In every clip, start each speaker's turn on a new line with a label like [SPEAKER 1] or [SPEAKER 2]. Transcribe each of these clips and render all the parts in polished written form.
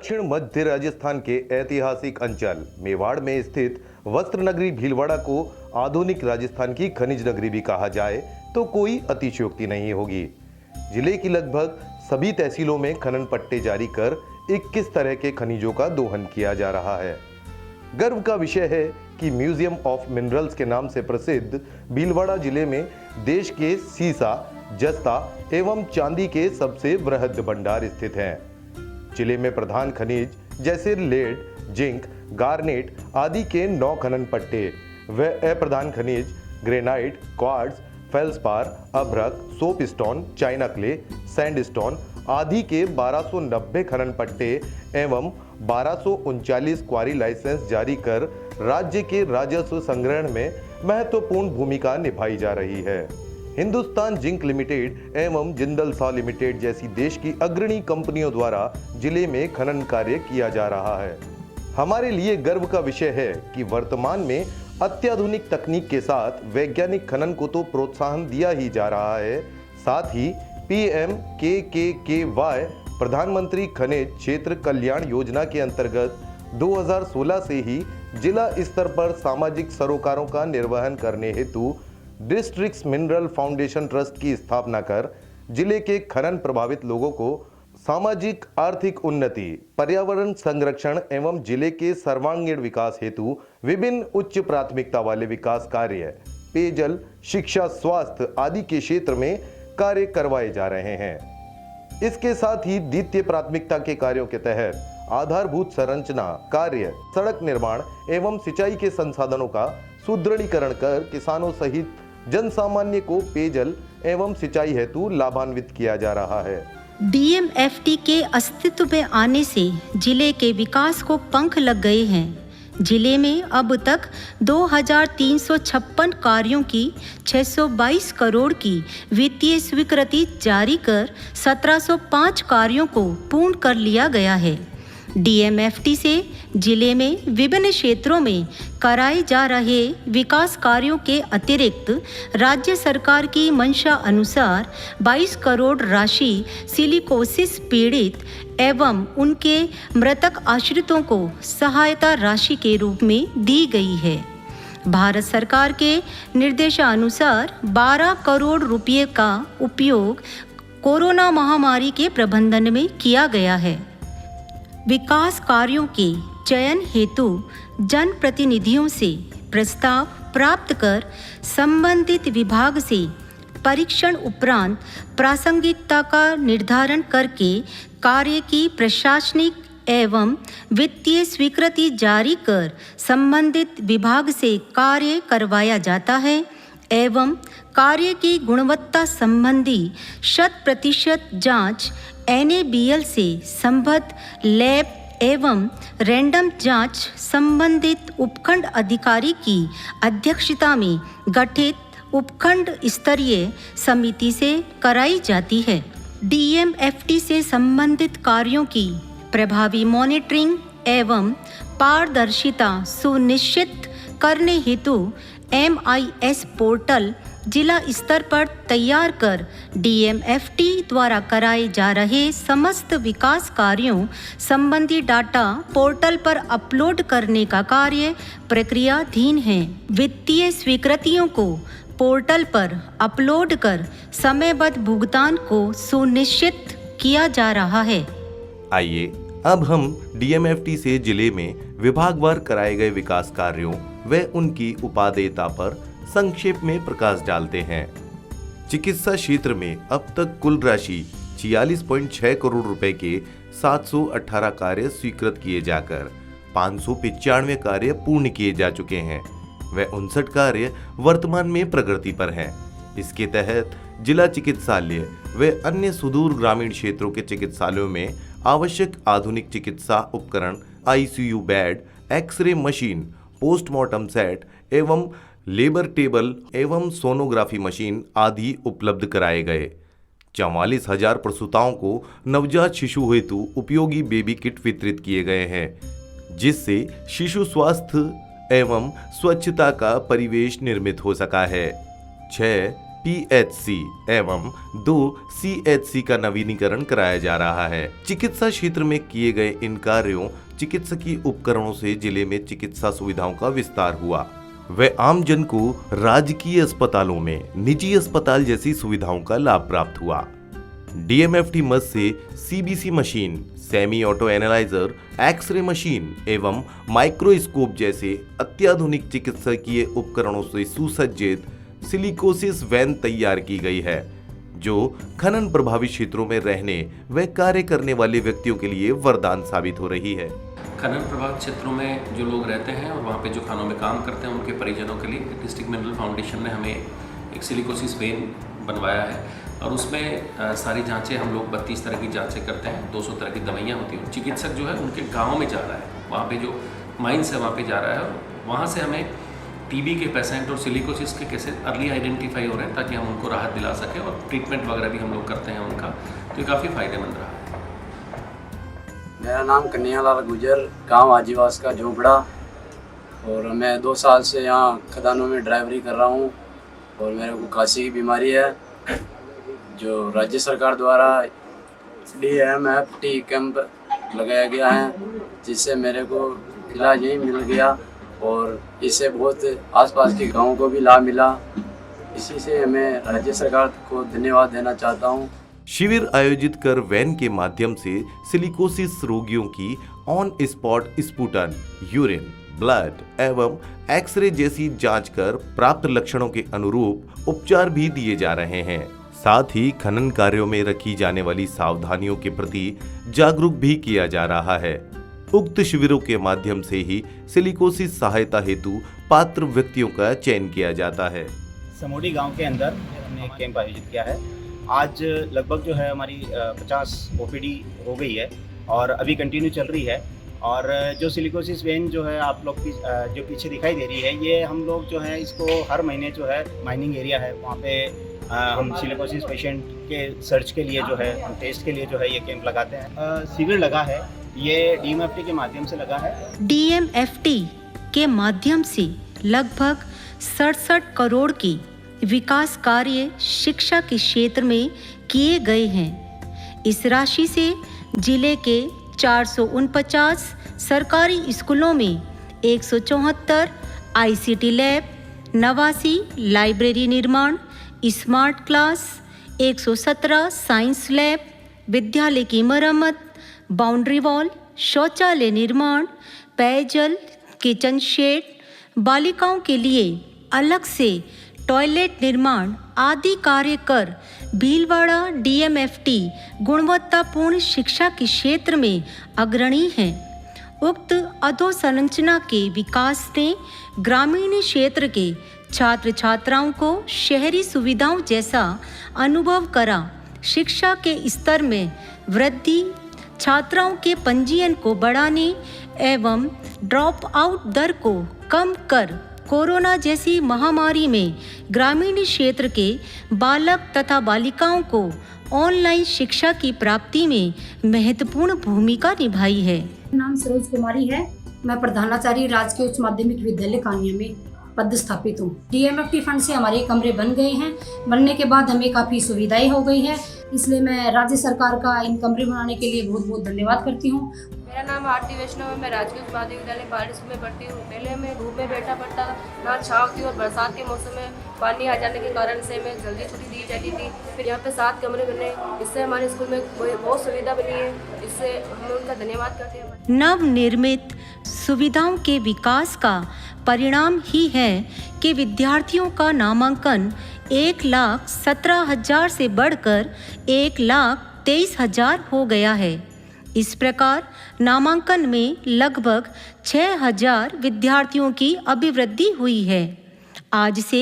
[SPEAKER 1] दक्षिण मध्य राजस्थान के ऐतिहासिक अंचल मेवाड़ में स्थित वस्त्र नगरी भीलवाड़ा को आधुनिक राजस्थान की खनिज नगरी भी कहा जाए तो कोई अतिशयोक्ति नहीं होगी। जिले की लगभग सभी तहसीलों में खनन पट्टे जारी कर 21 तरह के खनिजों का दोहन किया जा रहा है। गर्व का विषय है कि म्यूजियम ऑफ मिनरल्स के नाम से प्रसिद्ध भीलवाड़ा जिले में देश के सीसा, जस्ता एवं चांदी के सबसे बृहद भंडार स्थित हैं। जिले में प्रधान खनिज जैसे लेड, जिंक, गार्नेट आदि के 9 खनन पट्टे व अप्रधान खनिज ग्रेनाइट, क्वार्ट्ज, फेल्सपार, अभ्रक, सोपस्टोन, चाइना क्ले, सैंडस्टोन आदि के 1290 खनन पट्टे एवं 1239 क्वारी लाइसेंस जारी कर राज्य के राजस्व संग्रहण में महत्वपूर्ण भूमिका निभाई जा रही है। हिंदुस्तान जिंक लिमिटेड एवं जिंदल साव लिमिटेड जैसी देश की अग्रणी कंपनियों द्वारा जिले में खनन कार्य किया जा रहा है। हमारे लिए गर्व का विषय है कि वर्तमान में अत्याधुनिक तकनीक के साथ वैज्ञानिक खनन को तो प्रोत्साहन दिया ही जा रहा है, साथ ही PMKKY प्रधानमंत्री खनिज क्षेत्र कल्याण योजना के अंतर्गत 2016 से ही जिला स्तर पर सामाजिक सरोकारों का निर्वहन करने हेतु डिस्ट्रिक्ट मिनरल फाउंडेशन ट्रस्ट की स्थापना कर जिले के खनन प्रभावित लोगों को सामाजिक आर्थिक उन्नति, पर्यावरण संरक्षण एवं जिले के सर्वांगीण विकास हेतु विभिन्न उच्च प्राथमिकता वाले विकास कार्य, पेयजल, शिक्षा, स्वास्थ्य आदि के क्षेत्र में कार्य करवाए जा रहे हैं। इसके साथ ही द्वितीय प्राथमिकता के कार्यों के तहत आधारभूत संरचना कार्य, सड़क निर्माण एवं सिंचाई के संसाधनों का सुदृढ़ीकरण कर किसानों सहित जन सामान्य को पेयजल एवं सिंचाई हेतु लाभान्वित किया जा रहा है।
[SPEAKER 2] DMFT के अस्तित्व में आने से जिले के विकास को पंख लग गए हैं। जिले में अब तक 2356 कार्यों की 622 करोड़ की वित्तीय स्वीकृति जारी कर 1705 कार्यों को पूर्ण कर लिया गया है। DMFT से जिले में विभिन्न क्षेत्रों में कराए जा रहे विकास कार्यों के अतिरिक्त राज्य सरकार की मंशा अनुसार 22 करोड़ राशि सिलिकोसिस पीड़ित एवं उनके मृतक आश्रितों को सहायता राशि के रूप में दी गई है। भारत सरकार के निर्देशानुसार 12 करोड़ रुपये का उपयोग कोरोना महामारी के प्रबंधन में किया गया है। विकास कार्यों के चयन हेतु जनप्रतिनिधियों से प्रस्ताव प्राप्त कर संबंधित विभाग से परीक्षण उपरांत प्रासंगिकता का निर्धारण करके कार्य की प्रशासनिक एवं वित्तीय स्वीकृति जारी कर संबंधित विभाग से कार्य करवाया जाता है एवं कार्य की गुणवत्ता संबंधी 100% जांच NABL से संबद्ध लैब एवं रैंडम जांच संबंधित उपखंड अधिकारी की अध्यक्षता में गठित उपखंड स्तरीय समिति से कराई जाती है। DMFT से संबंधित कार्यों की प्रभावी मॉनिटरिंग एवं पारदर्शिता सुनिश्चित करने हेतु MIS पोर्टल जिला स्तर पर तैयार कर DMFT द्वारा कराए जा रहे समस्त विकास कार्यों संबंधी डाटा पोर्टल पर अपलोड करने का कार्य प्रक्रियाधीन है। वित्तीय स्वीकृतियों को पोर्टल पर अपलोड कर समयबद्ध भुगतान को सुनिश्चित किया जा रहा है।
[SPEAKER 1] आइए अब हम DMFT से जिले में विभागवार कराए गए विकास कार्यों व उनकी उपादेयता पर संक्षेप में प्रकाश डालते हैं। चिकित्सा क्षेत्र में अब तक कुल राशि 46.6 करोड़ रुपए के 718 कार्य स्वीकृत किए जाकर 595 कार्य पूर्ण किए जा चुके हैं व 59 कार्य वर्तमान में प्रगति पर हैं। इसके तहत जिला चिकित्सालय व अन्य सुदूर ग्रामीण क्षेत्रों के चिकित्सालयों में आवश्यक आधुनिक चिकित्सा उपकरण, ICU bed, X ray machine, postmortem set एवं लेबर टेबल एवं सोनोग्राफी मशीन आदि उपलब्ध कराए गए। 44,000 प्रसूताओं को नवजात शिशु हेतु उपयोगी बेबी किट वितरित किए गए हैं, जिससे शिशु स्वास्थ्य एवं स्वच्छता का परिवेश निर्मित हो सका है। 6 PHC एवं 2 CHC का नवीनीकरण कराया जा रहा है। चिकित्सा क्षेत्र में किए गए इन कार्यों चिकित्सकीय उपकरणों से जिले में चिकित्सा सुविधाओं का विस्तार हुआ व आमजन को राजकीय अस्पतालों में निजी अस्पताल जैसी सुविधाओं का लाभ प्राप्त हुआ। DMFT मद से CBC machine, semi auto analyser, X ray machine एवं माइक्रोस्कोप जैसे अत्याधुनिक चिकित्सकीय उपकरणों से सुसज्जित सिलिकोसिस वैन तैयार की गई है, जो खनन प्रभावित क्षेत्रों में रहने व कार्य करने वाले व्यक्तियों के लिए वरदान साबित हो रही है।
[SPEAKER 3] खनन प्रभावित क्षेत्रों में जो लोग रहते हैं और वहाँ पे जो खानों में काम करते हैं उनके परिजनों के लिए डिस्ट्रिक्ट मिनरल फाउंडेशन ने हमें एक सिलिकोसिस वेन बनवाया है और उसमें सारी जांचें हम लोग 32 तरह की जांचें करते हैं, 200 तरह की दवाइयाँ होती हैं। चिकित्सक जो है उनके गाँव में जा रहा है, वहाँ पे जो माइंस है वहाँ पे जा रहा है और वहाँ से हमें TB के पेशेंट और सिलिकोसिस के केसेस अर्ली आइडेंटिफाई हो रहे हैं ताकि हम उनको राहत दिला सकें और ट्रीटमेंट वगैरह भी हम लोग करते हैं उनका, तो ये काफ़ी फ़ायदेमंद रहा है।
[SPEAKER 4] मेरा नाम कन्हैयालाल गुजर, गांव आजीवास का झोपड़ा, और मैं 2 साल से यहाँ खदानों में ड्राइवरी कर रहा हूँ और मेरे को खांसी की बीमारी है जो राज्य सरकार द्वारा DMFT कैंप लगाया गया है, जिससे मेरे को इलाज यहीं मिल गया और इससे बहुत आसपास के गाँवों को भी लाभ मिला। इसी से मैं राज्य सरकार को धन्यवाद देना चाहता हूँ।
[SPEAKER 1] शिविर आयोजित कर वैन के माध्यम से सिलिकोसिस रोगियों की ऑन स्पॉट स्पुटन, यूरिन, ब्लड एवं एक्सरे जैसी जांच कर प्राप्त लक्षणों के अनुरूप उपचार भी दिए जा रहे हैं। साथ ही खनन कार्यों में रखी जाने वाली सावधानियों के प्रति जागरूक भी किया जा रहा है। उक्त शिविरों के माध्यम से ही सिलिकोसिस सहायता हेतु पात्र व्यक्तियों का चयन किया जाता है।
[SPEAKER 5] समोडी गांव के अंदर हमने एक कैंप आयोजित किया है। आज लगभग जो है हमारी 50 OPD हो गई है और अभी कंटिन्यू चल रही है। और जो सिलिकोसिस वेन जो है आप लोग की जो पीछे दिखाई दे रही है, ये हम लोग जो है इसको हर महीने जो है माइनिंग एरिया है वहाँ पे हम सिलिकोसिस पेशेंट के सर्च के लिए जो है हम टेस्ट के लिए जो है ये कैंप लगाते हैं। शिविर लगा है, ये DMFT के माध्यम से लगा है।
[SPEAKER 2] DMFT के माध्यम से लगभग 67 करोड़ की विकास कार्य शिक्षा के क्षेत्र में किए गए हैं। इस राशि से जिले के 449 सरकारी स्कूलों में 174 ICT लैब, 89 लाइब्रेरी निर्माण, स्मार्ट क्लास, 117 साइंस लैब, विद्यालय की मरम्मत, बाउंड्री वॉल, शौचालय निर्माण, पेयजल, किचन शेड, बालिकाओं के लिए अलग से टॉयलेट निर्माण आदि कार्य कर भीलवाड़ा DMFT गुणवत्तापूर्ण शिक्षा के क्षेत्र में अग्रणी है। उक्त अधोसंरचना के विकास ने ग्रामीण क्षेत्र के छात्र छात्राओं को शहरी सुविधाओं जैसा अनुभव करा। शिक्षा के स्तर में वृद्धि, छात्राओं के पंजीयन को बढ़ाने एवं ड्रॉप आउट दर को कम कर कोरोना जैसी महामारी में ग्रामीण क्षेत्र के बालक तथा बालिकाओं को ऑनलाइन शिक्षा की प्राप्ति में महत्वपूर्ण भूमिका निभाई है।
[SPEAKER 6] नाम सरोज कुमारी है। मैं प्रधानाचार्य राजकीय उच्च माध्यमिक विद्यालय कानिया में पदस्थापित हूँ। DMFT फंड से हमारे कमरे बन गए हैं। बनने के बाद हमें काफ़ी सुविधाएं हो गई है, इसलिए मैं राज्य सरकार का इन कमरे बनाने के लिए बहुत बहुत धन्यवाद करती हूँ।
[SPEAKER 7] मेरा नाम आरती वैष्णव है। मैं राजकीय उच्च माध्यमिक विद्यालय बारिश में पढ़ती हूँ। पहले मैं धूप में बैठा पड़ता ना छाँव थी और बरसात के मौसम में पानी आ जाने के कारण से मैं जल्दी छुट्टी दी जाती थी। फिर यहाँ पे 7 कमरे बने, इससे हमारे स्कूल में बहुत सुविधा बनी है, इससे हम उनका धन्यवाद करते हैं।
[SPEAKER 2] नवनिर्मित सुविधाओं के विकास का परिणाम ही है कि विद्यार्थियों का नामांकन 1,17,000 से बढ़कर 1,23,000 हो गया है। इस प्रकार नामांकन में लगभग 6,000 विद्यार्थियों की अभिवृद्धि हुई है। आज से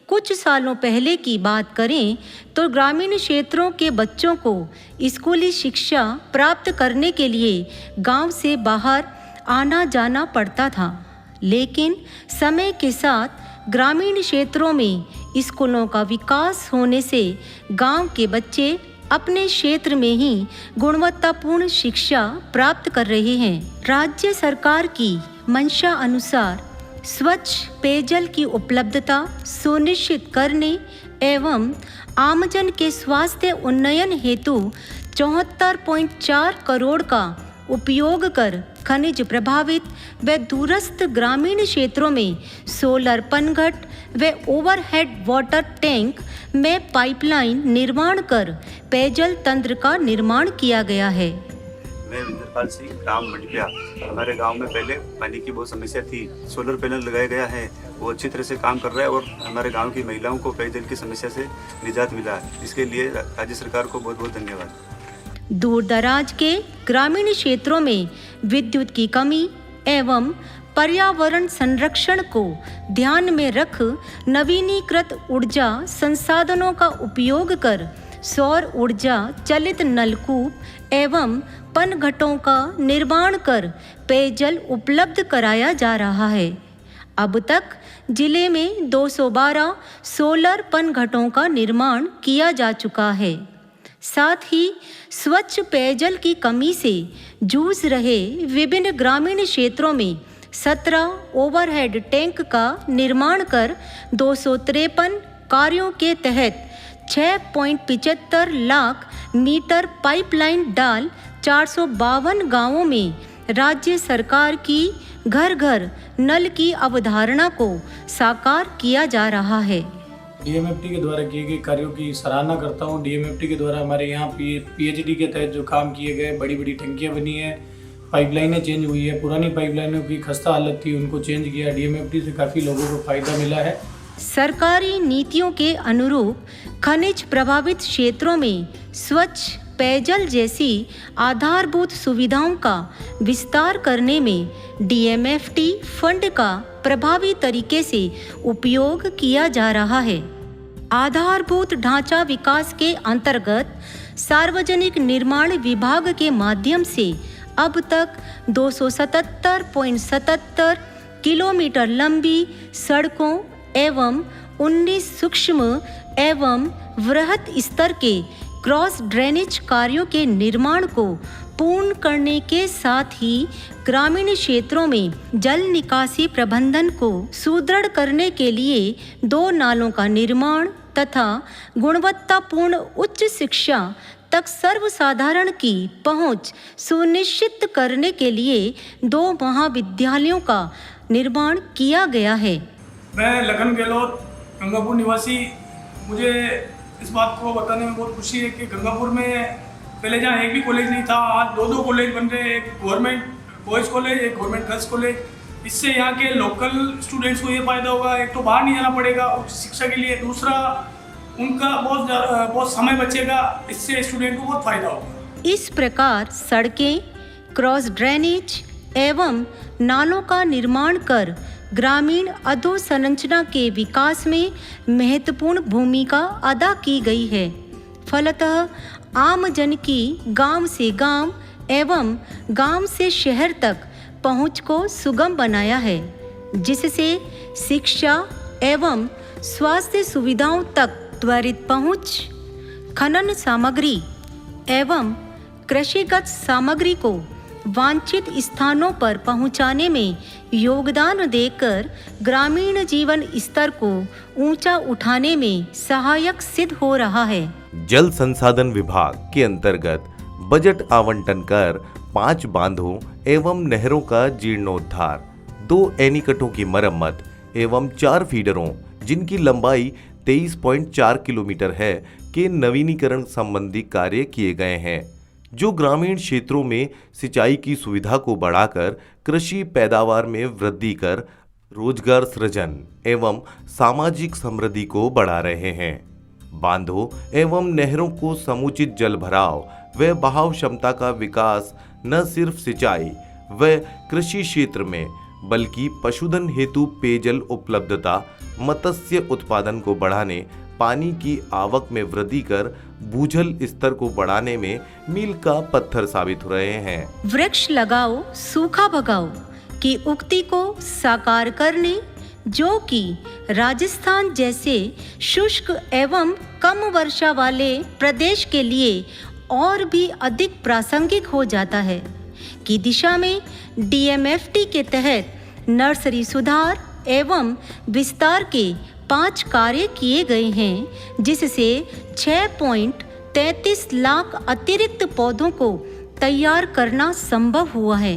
[SPEAKER 2] कुछ सालों पहले की बात करें तो ग्रामीण क्षेत्रों के बच्चों को स्कूली शिक्षा प्राप्त करने के लिए गांव से बाहर आना जाना पड़ता था, लेकिन समय के साथ ग्रामीण क्षेत्रों में स्कूलों का विकास होने से गांव के बच्चे अपने क्षेत्र में ही गुणवत्तापूर्ण शिक्षा प्राप्त कर रहे हैं। राज्य सरकार की मंशा अनुसार स्वच्छ पेयजल की उपलब्धता सुनिश्चित करने एवं आमजन के स्वास्थ्य उन्नयन हेतु 74.4 करोड़ का उपयोग कर खनिज प्रभावित व दूरस्थ ग्रामीण क्षेत्रों में सोलर पनघट व ओवरहेड वाटर टैंक में पाइपलाइन निर्माण कर पेयजल तंत्र का निर्माण किया गया है।
[SPEAKER 8] मैं विंदरपाल सिंह, ग्राम मंडिया। हमारे गांव में पहले पानी की बहुत समस्या थी। सोलर पैनल लगाया गया है, वो अच्छी तरह से काम कर रहा है और हमारे गांव की महिलाओं को पेयजल की समस्या से निजात मिला है। इसके लिए राज्य सरकार को बहुत बहुत धन्यवाद।
[SPEAKER 2] दूर दराज के ग्रामीण क्षेत्रों में विद्युत की कमी एवं पर्यावरण संरक्षण को ध्यान में रख नवीनीकृत ऊर्जा संसाधनों का उपयोग कर सौर ऊर्जा चलित नलकूप एवं पनघटों का निर्माण कर पेयजल उपलब्ध कराया जा रहा है। अब तक जिले में 212 सोलर पनघटों का निर्माण किया जा चुका है। साथ ही स्वच्छ पेयजल की कमी से जूझ रहे विभिन्न ग्रामीण क्षेत्रों में 17 ओवरहेड टैंक का निर्माण कर 253 कार्यों के तहत 6.75 लाख मीटर पाइपलाइन डाल 452 गांवों में राज्य सरकार की घर घर नल की अवधारणा को साकार किया जा रहा है।
[SPEAKER 9] डीएमएफटी के द्वारा किए गए कार्यों की सराहना करता हूं। डीएमएफटी के द्वारा हमारे यहाँ पीएचडी के तहत जो काम किए गए, बड़ी बड़ी टंकियाँ बनी हैं, पाइपलाइनें चेंज हुई है, पुरानी पाइपलाइनों की खस्ता हालत थी उनको चेंज किया। डीएमएफटी से काफ़ी लोगों को फ़ायदा मिला है।
[SPEAKER 2] सरकारी नीतियों के अनुरूप खनिज प्रभावित क्षेत्रों में स्वच्छ पेयजल जैसी आधारभूत सुविधाओं का विस्तार करने में डीएमएफटी फंड का प्रभावी तरीके से उपयोग किया जा रहा है। आधारभूत ढांचा विकास के अंतर्गत सार्वजनिक निर्माण विभाग के माध्यम से अब तक 277.77 किलोमीटर लंबी सड़कों एवं 19 सूक्ष्म एवं वृहत स्तर के क्रॉस ड्रेनेज कार्यों के निर्माण को पूर्ण करने के साथ ही ग्रामीण क्षेत्रों में जल निकासी प्रबंधन को सुदृढ़ करने के लिए 2 नालों का निर्माण तथा गुणवत्तापूर्ण उच्च शिक्षा तक सर्वसाधारण की पहुंच सुनिश्चित करने के लिए 2 महाविद्यालयों का निर्माण किया गया है।
[SPEAKER 9] मैं लखन गहलोत, गंगापुर निवासी। मुझे इस बात को बताने में बहुत खुशी है कि गंगापुर में पहले जहाँ एक भी कॉलेज नहीं था, आज 2 कॉलेज बन रहे हैं। एक गवर्नमेंट बॉयज़ कॉलेज, एक गवर्नमेंट गर्ल्स कॉलेज। इससे यहाँ के लोकल स्टूडेंट्स को ये फ़ायदा होगा, एक तो बाहर नहीं जाना पड़ेगा उच्च शिक्षा के लिए, दूसरा उनका बहुत समय बचेगा, इससे स्टूडेंट को बहुत फ़ायदा होगा।
[SPEAKER 2] इस प्रकार सड़कें, क्रॉस ड्रेनेज एवं नालों का निर्माण कर ग्रामीण अधोसंरचना के विकास में महत्वपूर्ण भूमिका अदा की गई है। फलतः आम जन की गांव से गांव एवं गांव से शहर तक पहुंच को सुगम बनाया है, जिससे शिक्षा एवं स्वास्थ्य सुविधाओं तक त्वरित पहुंच, खनन सामग्री एवं कृषिगत सामग्री को वांछित स्थानों पर पहुंचाने में योगदान देकर ग्रामीण जीवन स्तर को ऊंचा उठाने में सहायक सिद्ध हो रहा है।
[SPEAKER 1] जल संसाधन विभाग के अंतर्गत बजट आवंटन कर 5 बांधों एवं नहरों का जीर्णोद्धार, 2 एनीकटों की मरम्मत एवं 4 फीडरों जिनकी लंबाई 23.4 किलोमीटर है के नवीनीकरण संबंधी कार्य किए गए हैं, जो ग्रामीण क्षेत्रों में सिंचाई की सुविधा को बढ़ाकर कृषि पैदावार में वृद्धि कर रोजगार सृजन एवं सामाजिक समृद्धि को बढ़ा रहे हैं। बांधों एवं नहरों को समुचित जल भराव व बहाव क्षमता का विकास न सिर्फ सिंचाई व कृषि क्षेत्र में बल्कि पशुधन हेतु पेयजल उपलब्धता, मत्स्य उत्पादन को बढ़ाने, पानी की आवक में वृद्धि कर भूजल स्तर को बढ़ाने में मील का पत्थर साबित हो रहे हैं।
[SPEAKER 2] वृक्ष लगाओ सूखा भगाओ की उक्ति को साकार करने, जो कि राजस्थान जैसे शुष्क एवं कम वर्षा वाले प्रदेश के लिए और भी अधिक प्रासंगिक हो जाता है, की दिशा में डीएमएफटी के तहत नर्सरी सुधार एवं विस्तार के 5 कार्य किए गए हैं, जिससे 6.33 लाख अतिरिक्त पौधों को तैयार करना संभव हुआ है।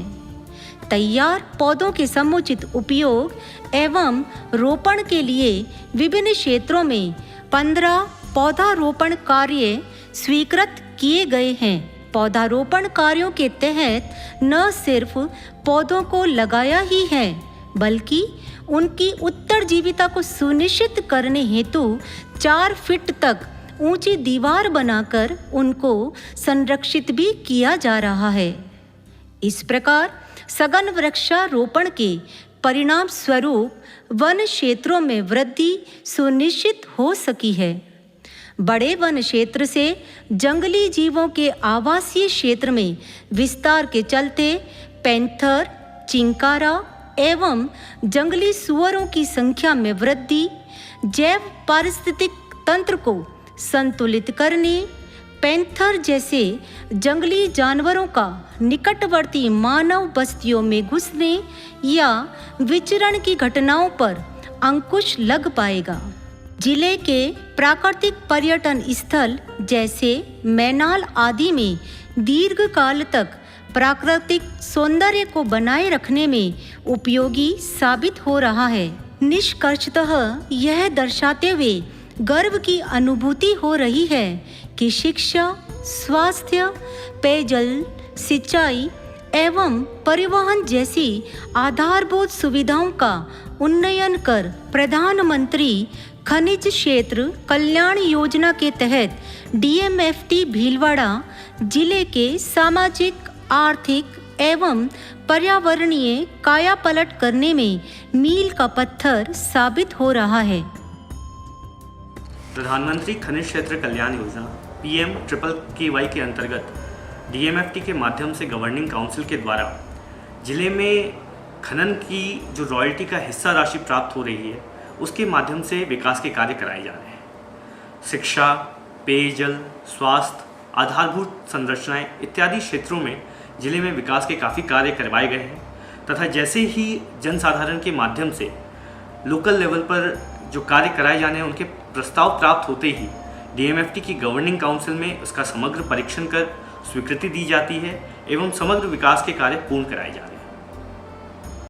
[SPEAKER 2] तैयार पौधों के समुचित उपयोग एवं रोपण के लिए विभिन्न क्षेत्रों में 15 पौधारोपण कार्य स्वीकृत किए गए हैं। पौधारोपण कार्यों के तहत न सिर्फ पौधों को लगाया ही है, बल्कि उनकी उत्तरजीविता को सुनिश्चित करने हेतु 4 फीट तक ऊंची दीवार बनाकर उनको संरक्षित भी किया जा रहा है। इस प्रकार सघन वृक्षारोपण के परिणाम स्वरूप वन क्षेत्रों में वृद्धि सुनिश्चित हो सकी है। बड़े वन क्षेत्र से जंगली जीवों के आवासीय क्षेत्र में विस्तार के चलते पैंथर, चिंकारा एवं जंगली सुअरों की संख्या में वृद्धि, जैव पारिस्थितिक तंत्र को संतुलित करने, पैंथर जैसे जंगली जानवरों का निकटवर्ती मानव बस्तियों में घुसने या विचरण की घटनाओं पर अंकुश लग पाएगा। जिले के प्राकृतिक पर्यटन स्थल जैसे मैनाल आदि में दीर्घकाल तक प्राकृतिक सौंदर्य को बनाए रखने में उपयोगी साबित हो रहा है। निष्कर्षतः यह दर्शाते हुए गर्व की अनुभूति हो रही है कि शिक्षा, स्वास्थ्य, पेयजल, सिंचाई एवं परिवहन जैसी आधारभूत सुविधाओं का उन्नयन कर प्रधानमंत्री खनिज क्षेत्र कल्याण योजना के तहत डीएमएफटी भीलवाड़ा जिले के सामाजिक, आर्थिक एवं पर्यावरणीय कायापलट करने में मील का पत्थर साबित हो रहा है।
[SPEAKER 10] प्रधानमंत्री खनिज क्षेत्र कल्याण योजना PM-KKY के अंतर्गत डीएमएफटी के माध्यम से गवर्निंग काउंसिल के द्वारा जिले में खनन की जो रॉयल्टी का हिस्सा राशि प्राप्त हो रही है, उसके माध्यम से विकास के कार्य कराए जा रहे हैं। शिक्षा, पेयजल, स्वास्थ्य, आधारभूत संरचनाएं इत्यादि क्षेत्रों में जिले में विकास के काफ़ी कार्य करवाए गए हैं तथा जैसे ही जनसाधारण के माध्यम से लोकल लेवल पर जो कार्य कराए जाने हैं उनके प्रस्ताव प्राप्त होते ही डीएमएफटी की गवर्निंग काउंसिल में उसका समग्र परीक्षण कर स्वीकृति दी जाती है एवं समग्र विकास के कार्य पूर्ण कराए जा रहे हैं।